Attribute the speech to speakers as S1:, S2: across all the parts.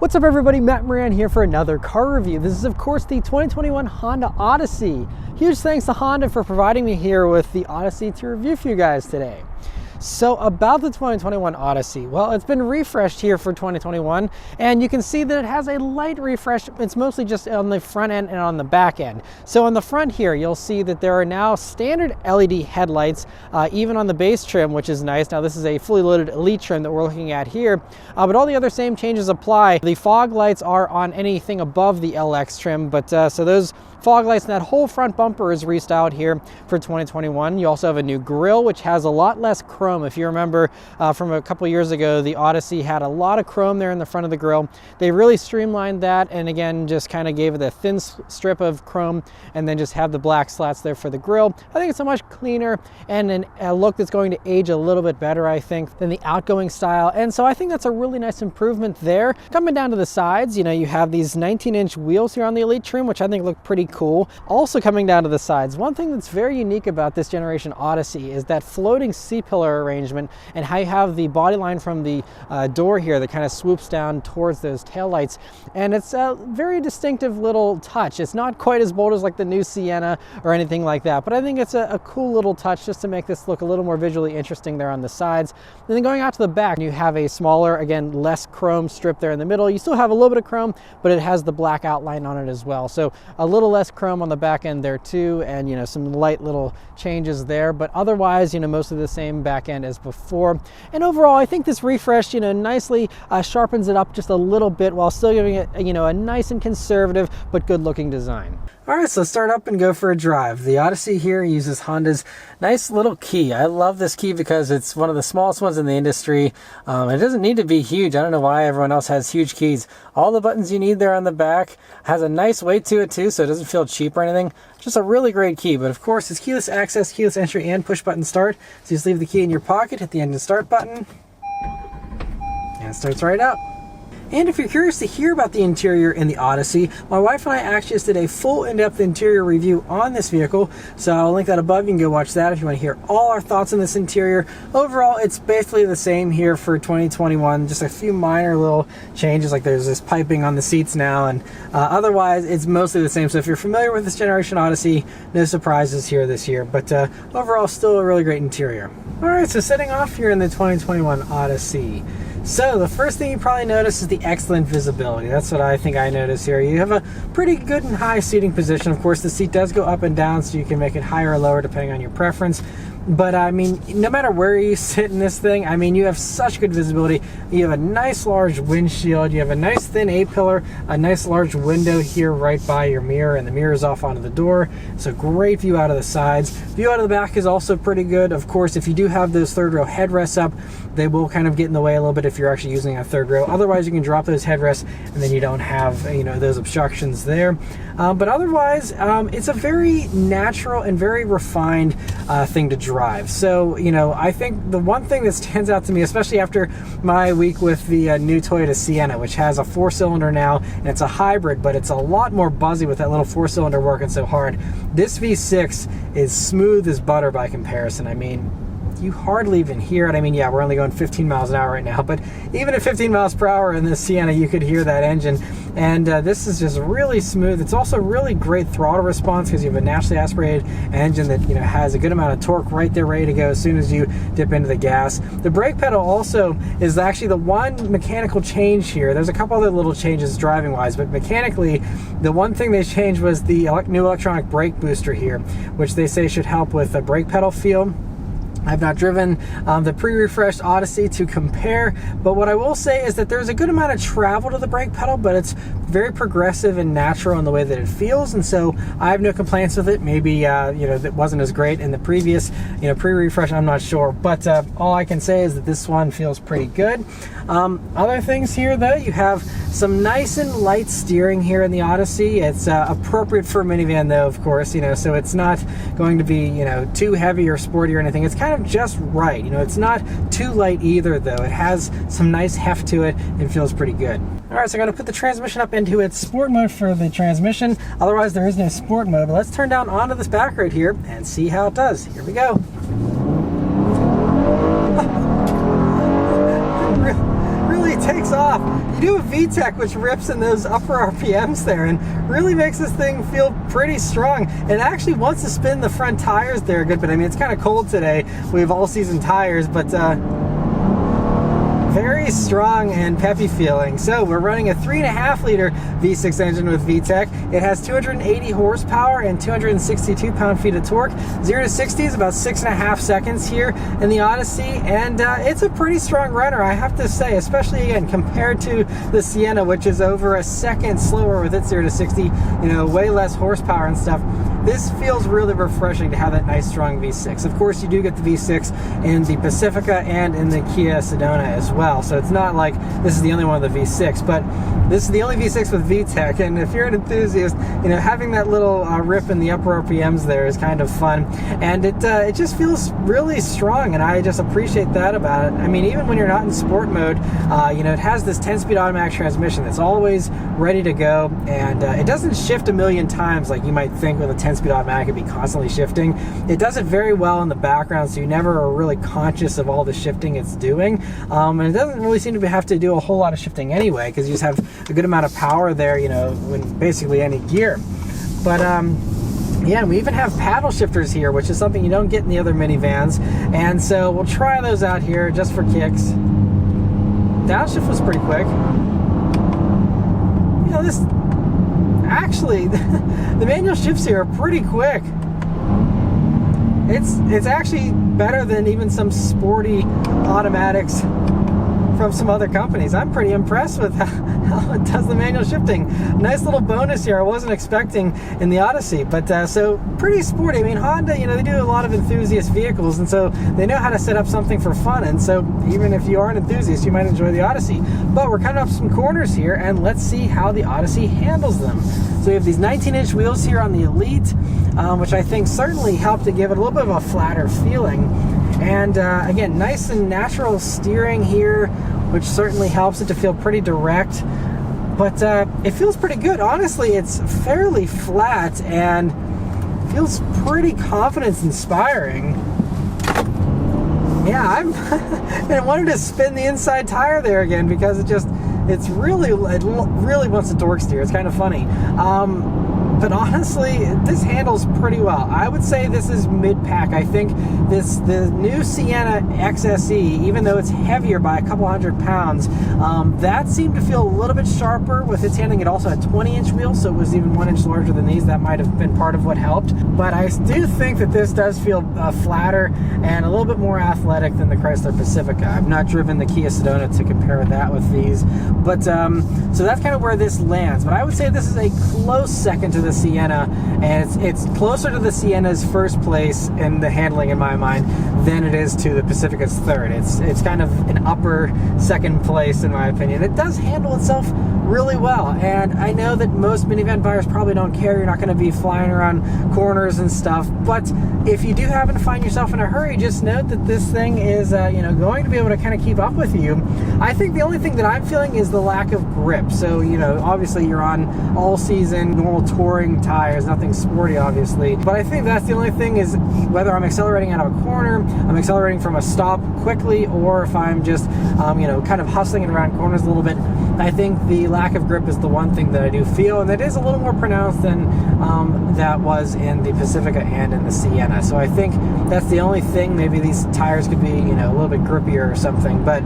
S1: What's up everybody, Matt Maran here for another car review. This is of course the 2021 Honda Odyssey. Huge thanks to Honda for providing me here with the Odyssey to review for you guys today. So about the 2021 Odyssey, well, it's been refreshed here for 2021, and you can see that it has a light refresh. It's mostly just on the front end and on the back end. So on the front here, you'll see that there are now standard LED headlights, even on the base trim, which is nice. Now this is a fully loaded Elite trim that we're looking at here, but all the other same changes apply. The fog lights are on anything above the LX trim, but so those fog lights and that whole front bumper is restyled here for 2021. You also have a new grille, which has a lot less chrome. If you remember from a couple years ago, the Odyssey had a lot of chrome there in the front of the grille. They really streamlined that, and again, just kind of gave it a thin strip of chrome and then just have the black slats there for the grille. I think it's a much cleaner and a look that's going to age a little bit better, I think, than the outgoing style. And so I think that's a really nice improvement there. Coming down to the sides, you know, you have these 19-inch wheels here on the Elite trim, which I think look pretty cool. Also coming down to the sides, one thing that's very unique about this generation Odyssey is that floating C-pillar arrangement and how you have the body line from the door here that kind of swoops down towards those taillights. And it's a very distinctive little touch. It's not quite as bold as like the new Sienna or anything like that, but I think it's a cool little touch just to make this look a little more visually interesting there on the sides. And then going out to the back, you have a smaller, again, less chrome strip there in the middle. You still have a little bit of chrome, but it has the black outline on it as well. So a little less chrome on the back end there too, and you know, some light little changes there, but otherwise, you know, mostly the same back end as before. And overall, I think this refresh, you know, nicely sharpens it up just a little bit while still giving it, you know, a nice and conservative but good looking design. All right, so let's start up and go for a drive. The Odyssey here uses Honda's nice little key. I love this key because it's one of the smallest ones in the industry. It doesn't need to be huge. I don't know why everyone else has huge keys. All the buttons you need there on the back. Has a nice weight to it too, so it doesn't feel cheap or anything. Just a really great key, but of course it's keyless access, keyless entry, and push button start. So you just leave the key in your pocket, hit the engine start button, and it starts right up. And if you're curious to hear about the interior in the Odyssey, my wife and I actually just did a full in-depth interior review on this vehicle, so I'll link that above. You can go watch that if you want to hear all our thoughts on this interior. Overall, it's basically the same here for 2021, just a few minor little changes, like there's this piping on the seats now, and otherwise it's mostly the same. So if you're familiar with this generation Odyssey, no surprises here this year, but overall still a really great interior. Alright, so setting off here in the 2021 Odyssey. So the first thing you probably notice is the excellent visibility. That's what I think I noticed here. You have a pretty good and high seating position. Of course, the seat does go up and down, so you can make it higher or lower depending on your preference. But I mean, no matter where you sit in this thing, I mean, you have such good visibility. You have a nice large windshield. You have a nice thin A-pillar, a nice large window here right by your mirror, and the mirror is off onto the door. So great view out of the sides. View out of the back is also pretty good. Of course, if you do have those third row headrests up, they will kind of get in the way a little bit if you're actually using a third row. Otherwise, you can drop those headrests and then you don't have, you know, those obstructions there. But otherwise, it's a very natural and very refined thing to drive. So, you know, I think the one thing that stands out to me, especially after my week with the new Toyota Sienna, which has a 4-cylinder now, and it's a hybrid, but it's a lot more buzzy with that little 4-cylinder working so hard. This V6 is smooth as butter by comparison. I mean, you hardly even hear it. I mean, yeah, we're only going 15 miles an hour right now, but even at 15 miles per hour in this Sienna, you could hear that engine. And this is just really smooth. It's also really great throttle response because you have a naturally aspirated engine that, you know, has a good amount of torque right there ready to go as soon as you dip into the gas. The brake pedal also is actually the one mechanical change here. There's a couple other little changes driving wise, but mechanically, the one thing they changed was the new electronic brake booster here, which they say should help with the brake pedal feel. I've not driven the pre-refreshed Odyssey to compare, but what I will say is that there's a good amount of travel to the brake pedal, but it's very progressive and natural in the way that it feels, and so I have no complaints with it. Maybe you know, that wasn't as great in the previous, you know, pre-refresh, I'm not sure, but all I can say is that this one feels pretty good. Other things here though, you have some nice and light steering here in the Odyssey. It's appropriate for a minivan though, of course, you know, so it's not going to be, you know, too heavy or sporty or anything. It's kind of just right, you know, it's not too light either though. It has some nice heft to it and feels pretty good. Alright, so I'm going to put the transmission up into its sport mode for the transmission. Otherwise there is no sport mode, but let's turn down onto this back road here and see how it does. Here we go. Really takes off. off, you do a VTEC, which rips in those upper RPMs there and really makes this thing feel pretty strong. It actually wants to spin the front tires there a good bit. I mean, it's kind of cold today. We have all-season tires, but very strong and peppy feeling. So we're running a 3.5 liter V6 engine with VTEC. It has 280 horsepower and 262 pound-feet of torque. 0 to 60 is about 6.5 seconds here in the Odyssey, and it's a pretty strong runner, I have to say, especially again compared to the Sienna, which is over a second slower with its 0 to 60, you know, way less horsepower and stuff. This feels really refreshing to have that nice strong V6. Of course, you do get the V6 in the Pacifica and in the Kia Sedona as well. So it's not like this is the only one with the V6, but this is the only V6 with VTEC. And if you're an enthusiast, you know, having that little rip in the upper RPMs there is kind of fun. And it just feels really strong, and I just appreciate that about it. I mean, even when you're not in sport mode, you know, it has this 10-speed automatic transmission that's always ready to go, and it doesn't shift a million times like you might think with a 10-speed automatic. It'd be constantly shifting. It does it very well in the background, so you never are really conscious of all the shifting it's doing, and it doesn't really seem to have to do a whole lot of shifting anyway, because you just have a good amount of power there, you know, in basically any gear. But yeah, we even have paddle shifters here, which is something you don't get in the other minivans, and so we'll try those out here just for kicks. Downshift was pretty quick. You know, this actually the manual shifts here are pretty quick. It's actually better than even some sporty automatics from some other companies. I'm pretty impressed with how it does the manual shifting. Nice little bonus here I wasn't expecting in the Odyssey, but so pretty sporty. I mean, Honda, you know, they do a lot of enthusiast vehicles, and so they know how to set up something for fun, and so even if you are an enthusiast, you might enjoy the Odyssey. But we're coming up some corners here, and let's see how the Odyssey handles them. So we have these 19-inch wheels here on the Elite, which I think certainly help to give it a little bit of a flatter feeling. And again, nice and natural steering here, which certainly helps it to feel pretty direct. But it feels pretty good. Honestly, it's fairly flat and feels pretty confidence-inspiring. Yeah, I wanted to spin the inside tire there again because it really wants to torque steer. It's kind of funny. But honestly, this handles pretty well. I would say this is mid-pack. I think the new Sienna XSE, even though it's heavier by a couple hundred pounds, that seemed to feel a little bit sharper with its handling. It also had 20-inch wheels, so it was even 1 inch larger than these. That might have been part of what helped. But I do think that this does feel flatter and a little bit more athletic than the Chrysler Pacifica. I've not driven the Kia Sedona to compare that with these. But so that's kind of where this lands. But I would say this is a close second to the Sienna, and it's closer to the Sienna's first place in the handling in my mind than it is to the Pacifica's third. It's kind of an upper second place in my opinion. It does handle itself really well, and I know that most minivan buyers probably don't care. You're not going to be flying around corners and stuff, but if you do happen to find yourself in a hurry, just note that this thing is you know, going to be able to kind of keep up with you. I think the only thing that I'm feeling is the lack of grip. So, you know, obviously you're on all season normal touring tires, nothing sporty obviously, but I think that's the only thing, is whether I'm accelerating out of a corner, I'm accelerating from a stop quickly, or if I'm just you know, kind of hustling it around corners a little bit. I think the lack of grip is the one thing that I do feel, and that is a little more pronounced than that was in the Pacifica and in the Sienna. So I think that's the only thing. Maybe these tires could be, you know, a little bit grippier or something, but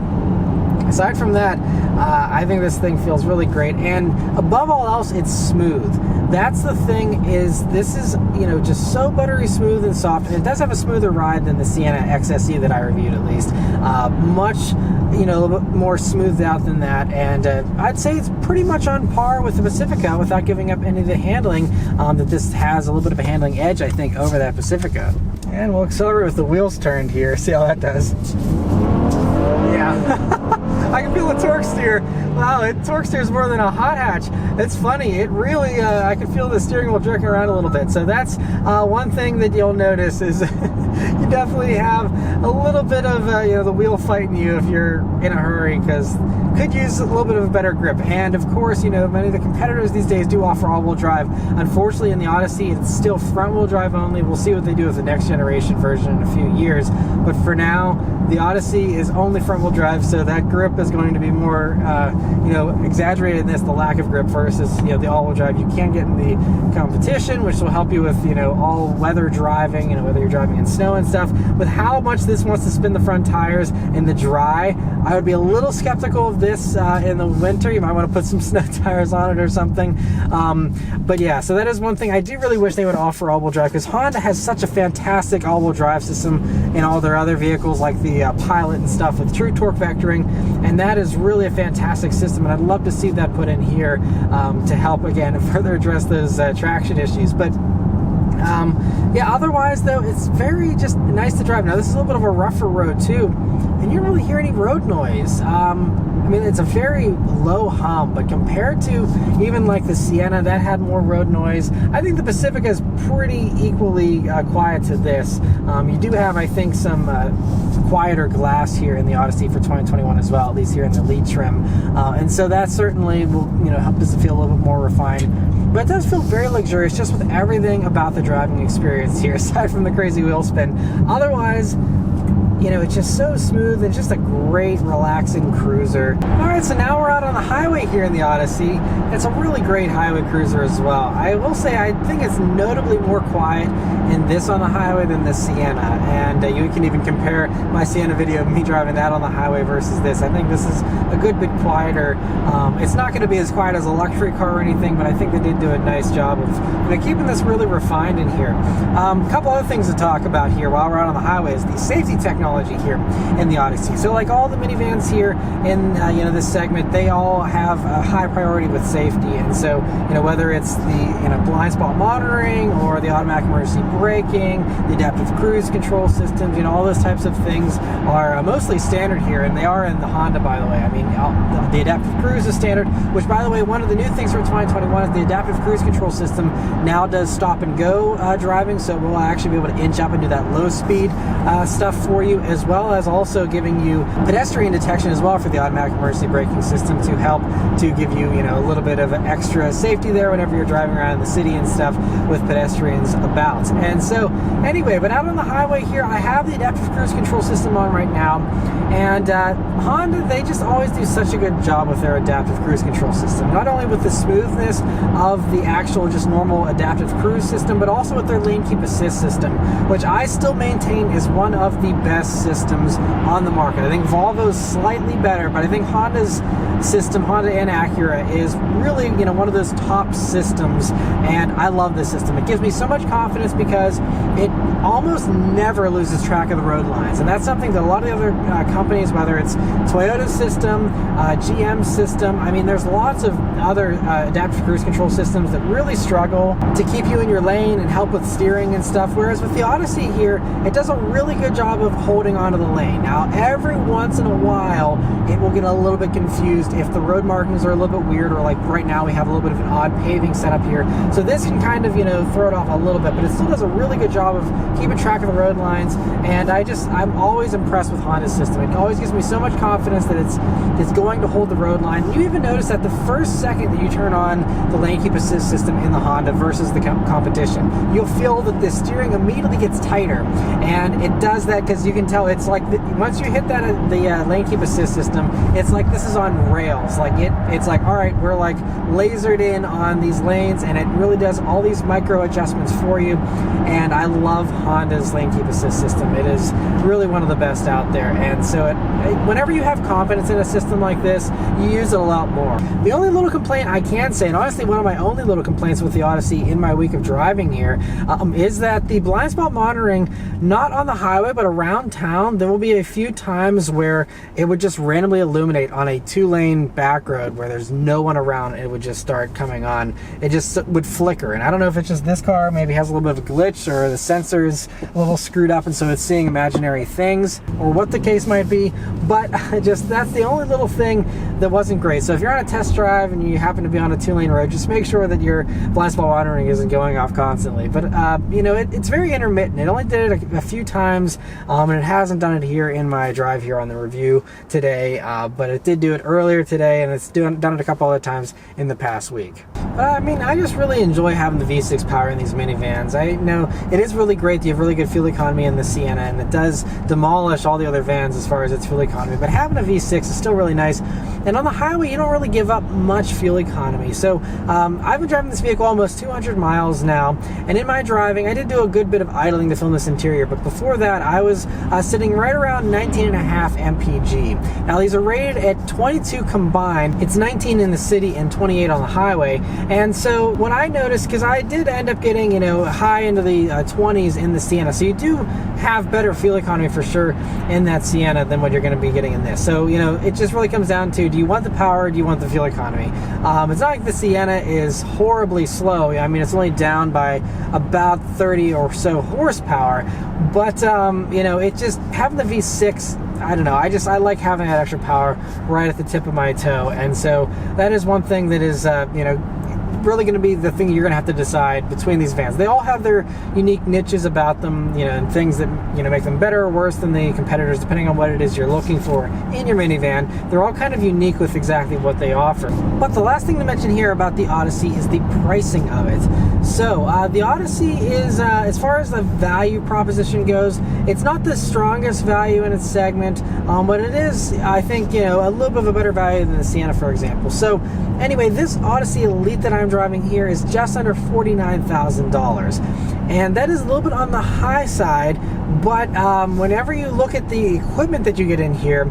S1: aside from that, I think this thing feels really great, and above all else, it's smooth. That's the thing, is this is, you know, just so buttery smooth and soft, and it does have a smoother ride than the Sienna XSE that I reviewed, at least. Much, you know, a little bit more smoothed out than that, and I'd say it's pretty much on par with the Pacifica without giving up any of the handling, that this has a little bit of a handling edge, I think, over that Pacifica. And we'll accelerate with the wheels turned here, see how that does. Yeah. I can feel the torque steer. Wow, it torque steers more than a hot hatch. It's funny. It really, I can feel the steering wheel jerking around a little bit. So that's one thing that you'll notice is you definitely have a little bit of, you know, the wheel fighting you if you're in a hurry, because could use a little bit of a better grip. And of course, you know, many of the competitors these days do offer all-wheel drive. Unfortunately, in the Odyssey, it's still front-wheel drive only. We'll see what they do with the next generation version in a few years. But for now, the Odyssey is only front-wheel drive, so that grip is going to be more you know, exaggerated in this, the lack of grip versus, you know, the all-wheel drive you can get in the competition, which will help you with, you know, all-weather driving, you know, whether you're driving in snow and stuff. With how much this wants to spin the front tires in the dry, I would be a little skeptical of this in the winter. You might want to put some snow tires on it or something. But yeah, so that is one thing I do really wish they would offer all-wheel drive, because Honda has such a fantastic all-wheel drive system in all their other vehicles like the Pilot and stuff with true torque vectoring, and that is really a fantastic system, and I'd love to see that put in here to help, again, further address those traction issues. But yeah, otherwise though, it's very just nice to drive. Now this is a little bit of a rougher road too, and you don't really hear any road noise. I mean, it's a very low hum, but compared to even like the Sienna that had more road noise, I think the Pacifica is pretty equally quiet to this. You do have, I think, some quieter glass here in the Odyssey for 2021 as well, at least here in the Elite trim, and so that certainly will, you know, help us to feel a little bit more refined. But it does feel very luxurious just with everything about the driving experience here, aside from the crazy wheel spin. Otherwise, you know, it's just so smooth and just a great relaxing cruiser. All right, so now we're out on the highway here in the Odyssey. It's a really great highway cruiser as well. I will say I think it's notably more quiet in this on the highway than the Sienna, and you can even compare my Sienna video of me driving that on the highway versus this. I think this is a good bit quieter. It's not going to be as quiet as a luxury car or anything, but I think they did do a nice job of, you know, keeping this really refined in here. A couple other things to talk about here while we're out on the highway is the safety technology here in the Odyssey. So like all the minivans here in you know, this segment, they all have a high priority with safety, and so, you know, whether it's the, you know, blind spot monitoring or the automatic emergency braking, the adaptive cruise control systems, you know, all those types of things are mostly standard here, and they are in the Honda, by the way. I mean, the adaptive cruise is standard, which, by the way, one of the new things for 2021 is the adaptive cruise control system now does stop and go driving, so we'll actually be able to inch up and do that low speed stuff for you, as well as also giving you pedestrian detection as well for the automatic emergency braking system to help to give you, you know, a little bit of extra safety there whenever you're driving around in the city and stuff with pedestrians about. And so anyway, but out on the highway here, I have the adaptive cruise control system on right now, and Honda, they just always do such a good job with their adaptive cruise control system, not only with the smoothness of the actual just normal adaptive cruise system, but also with their lane keep assist system, which I still maintain is one of the best systems on the market. I think Volvo's slightly better, but I think Honda's system, Honda and Acura, is really, you know, one of those top systems, and I love this system. It gives me so much confidence because it almost never loses track of the road lines, and that's something that a lot of the other companies, whether it's Toyota's system, GM's system, I mean, there's lots of other adaptive cruise control systems that really struggle to keep you in your lane and help with steering and stuff, whereas with the Odyssey here, it does a really good job of holding onto the lane. Now, every once in a while, it will get a little bit confused if the road markings are a little bit weird, or like right now we have a little bit of an odd paving setup here, so this can kind of, you know, throw it off a little bit, but it still does a really good job of keeping track of the road lines, and I'm always impressed with Honda's system. It always gives me so much confidence that it's going to hold the road line. You even notice that the first second that you turn on the lane keep assist system in the Honda versus the competition, you'll feel that the steering immediately gets tighter, and it does that because you can tell it's like once you hit that the lane keep assist system, it's like this is on rails. Like it's like, all right, we're like lasered in on these lanes, and it really does all these micro adjustments for you. And I love Honda's lane keep assist system. It is really one of the best out there, and so whenever you have confidence in a system like this, you use it a lot more. The only little complaint I can say, and honestly one of my only little complaints with the Odyssey in my week of driving here, is that the blind spot monitoring, not on the highway but around town, there will be a few times where it would just randomly illuminate on a 2-lane back road where there's no one around, and it would just start coming on. It just would flicker, and I don't know if it's just this car maybe has a little bit of a glitch, or the sensor's a little screwed up and so it's seeing imaginary things, or what the case might be, but just that's the only little thing that wasn't great. So if you're on a test drive and you happen to be on a 2-lane road, just make sure that your blind spot monitoring isn't going off constantly. But you know, it's very intermittent. It only did it a few times, and it hasn't done it here in my drive here on the review today, but it did do it earlier today, and it's done it a couple other times in the past week. I mean, I just really enjoy having the V6 power in these minivans. I know it is really great. You have really good fuel economy in the Sienna, and it does demolish all the other vans as far as its fuel economy, but having a V6 is still really nice. And on the highway, you don't really give up much fuel economy. So I've been driving this vehicle almost 200 miles now, and in my driving, I did do a good bit of idling to film this interior, but before that, I was sitting right around 19.5 mpg. Now, these are rated at 22 combined. It's 19 in the city and 28 on the highway. And so what I noticed, because I did end up getting, high into the 20s in the Sienna, so you do have better fuel economy for sure in that Sienna than what you're going to be getting in this. So, it just really comes down to, do you want the power, or do you want the fuel economy? It's not like the Sienna is horribly slow. I mean, it's only down by about 30 or so horsepower, but it just, having the V6, I don't know, I like having that extra power right at the tip of my toe. And so that is one thing that is really going to be the thing you're going to have to decide between these vans. They all have their unique niches about them, and things that make them better or worse than the competitors, depending on what it is you're looking for in your minivan. They're all kind of unique with exactly what they offer. But the last thing to mention here about the Odyssey is the pricing of it. So the Odyssey is, as far as the value proposition goes, it's not the strongest value in its segment, but it is, I think, a little bit of a better value than the Sienna, for example. So anyway, this Odyssey Elite that I'm driving here is just under $49,000, and that is a little bit on the high side. But whenever you look at the equipment that you get in here,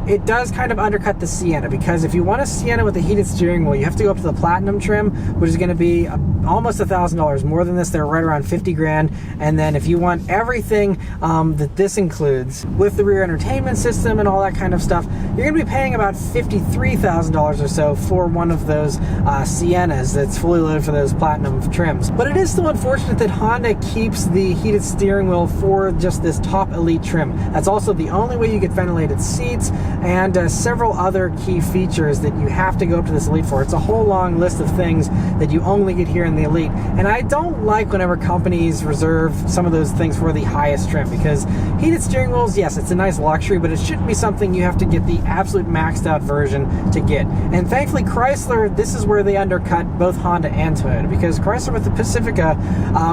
S1: it does kind of undercut the Sienna, because if you want a Sienna with a heated steering wheel, you have to go up to the Platinum trim, which is going to be almost $1,000 more than this. They're right around 50 grand. And then if you want everything that this includes, with the rear entertainment system and all that kind of stuff, you're going to be paying about $53,000 or so for one of those Siennas that's fully loaded for those Platinum trims. But it is still unfortunate that Honda keeps the heated steering wheel for just this top Elite trim. That's also the only way you get ventilated seats and several other key features that you have to go up to this Elite for. It's a whole long list of things that you only get here in the Elite. And I don't like whenever companies reserve some of those things for the highest trim, because heated steering wheels, yes, it's a nice luxury, but it shouldn't be something you have to get the absolute maxed out version to get. And thankfully, Chrysler, this is where they undercut both Honda and Toyota, because Chrysler with the Pacifica,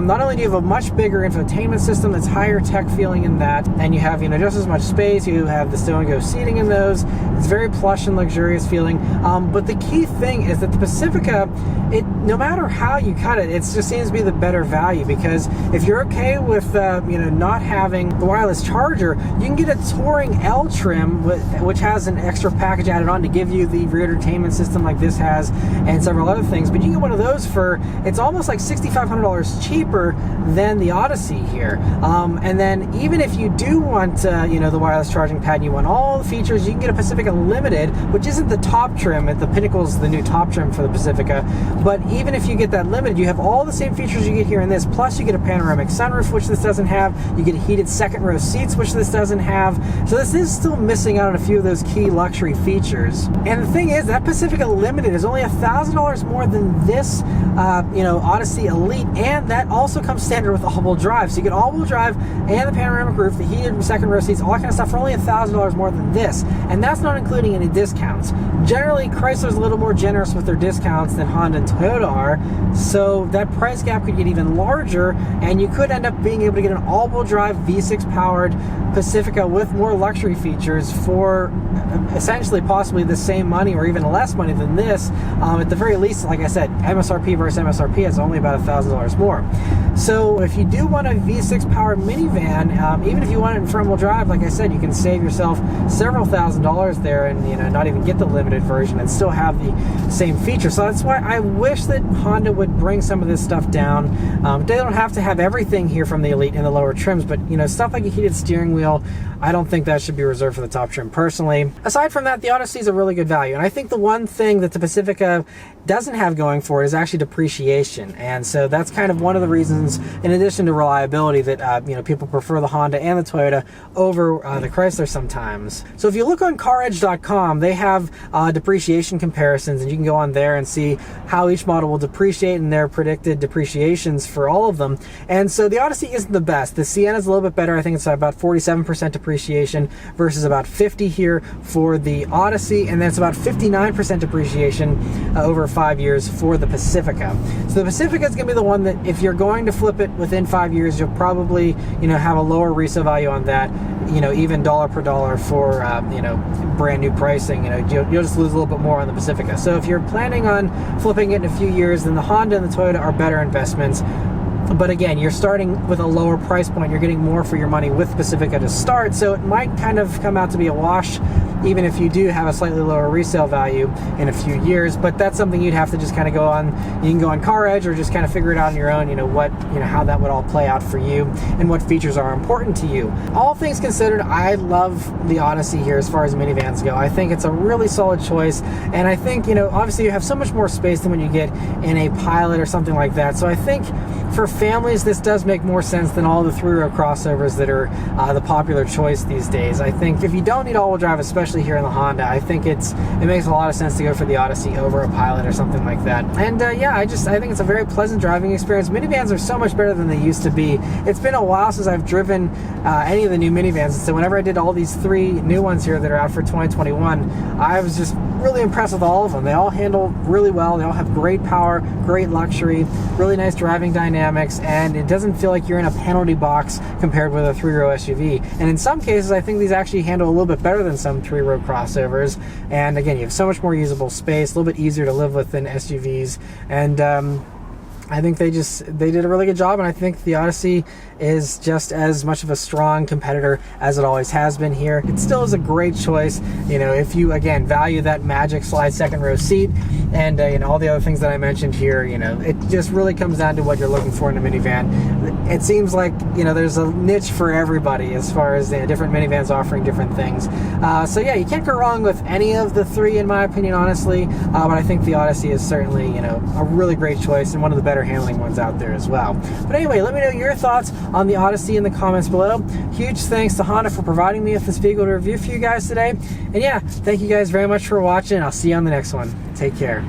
S1: not only do you have a much bigger infotainment system that's higher tech feeling in that, and you have just as much space, you have the stow and go seating in those, it's very plush and luxurious feeling, but the key thing is that the Pacifica, no matter how you cut it, it just seems to be the better value, because if you're okay with not having the wireless charger, you can get a Touring L trim which has an extra package added on to give you the rear entertainment system like this has, and several other things. But you can get one of those for, it's almost like $6,500 cheaper than the Odyssey here. And then even if you do want the wireless charging pad, you want all the features, you can get a Pacifica Limited, which isn't the top trim. The Pinnacle's the new top trim for the Pacifica. But even if you get that Limited, you have all the same features you get here in this, plus you get a panoramic sunroof, which this doesn't have. You get heated second row seats, which this doesn't have. So this is still missing out on a few of those key luxury features. And the thing is, that Pacifica Limited is only $1,000 more than this Odyssey Elite, and that also comes standard with all-wheel drive. So you get all-wheel drive and the panoramic roof, the heated second row seats, all that kind of stuff for only $1,000 more than this. And that's not including any discounts. Generally, Chrysler's a little more generous with their discounts than Honda and Toyota are, so that price gap could get even larger, and you could end up being able to get an all-wheel drive V6 powered Pacifica with more luxury features for essentially possibly the same money or even less money than this. At the very least, like I said, MSRP versus MSRP is only about $1,000 more. So if you do want a V6 powered minivan, even if you want it in front wheel drive, like I said, you can save yourself several $1,000s there, and not even get the limited version and still have the same features. So that's why I wish that Honda would bring some of this stuff down. They don't have to have everything here from the Elite in the lower trims, but stuff like a heated steering wheel, I don't think that should be reserved for the top trim personally. Aside from that, the Odyssey is a really good value, and I think the one thing that the Pacifica doesn't have going for it is actually depreciation. And so that's kind of one of the reasons, in addition to reliability, that people prefer the Honda and the Toyota over the Chrysler sometimes. So if you look on caredge.com, they have depreciation comparisons, and you can go on there and see how each model will depreciate and their predicted depreciations for all of them. And so the Odyssey isn't the best. The Sienna is a little bit better. I think it's about 47% depreciation versus about 50 here for the Odyssey, and then it's about 59% depreciation over 5 years for the Pacifica. So the Pacifica is going to be the one that, if you're going to flip it within 5 years, you'll probably have a lower resale value on that, even dollar per dollar for, brand new pricing. You'll just lose a little bit more on the Pacifica. So if you're planning on flipping it in a few years, then the Honda and the Toyota are better investments. But again, you're starting with a lower price point. You're getting more for your money with Pacifica to start, so it might kind of come out to be a wash, even if you do have a slightly lower resale value in a few years. But that's something you'd have to just kind of go on. You can go on Car Edge or just kind of figure it out on your own. How that would all play out for you and what features are important to you. All things considered, I love the Odyssey here as far as minivans go. I think it's a really solid choice, and I think obviously you have so much more space than when you get in a Pilot or something like that. So I think for families, this does make more sense than all the three-row crossovers that are the popular choice these days. I think if you don't need all-wheel drive, especially here in the Honda, I think it makes a lot of sense to go for the Odyssey over a Pilot or something like that. And I think it's a very pleasant driving experience. Minivans are so much better than they used to be. It's been a while since I've driven any of the new minivans, so whenever I did all these 3 new ones here that are out for 2021, I was just really impressed with all of them. They all handle really well. They all have great power, great luxury, really nice driving dynamics, and it doesn't feel like you're in a penalty box compared with a 3-row SUV. And in some cases, I think these actually handle a little bit better than some 3-row crossovers. And again, you have so much more usable space, a little bit easier to live with than SUVs. And I think they did a really good job, and I think the Odyssey is just as much of a strong competitor as it always has been here. It still is a great choice, if you, again, value that magic slide second row seat and all the other things that I mentioned here. It just really comes down to what you're looking for in a minivan. It seems like there's a niche for everybody as far as different minivans offering different things. So yeah, you can't go wrong with any of the 3 in my opinion, honestly. But I think the Odyssey is certainly a really great choice and one of the better handling ones out there as well. But anyway, let me know your thoughts on the Odyssey in the comments below. Huge thanks to Honda for providing me with this vehicle to review for you guys today. And yeah, thank you guys very much for watching. I'll see you on the next one. Take care.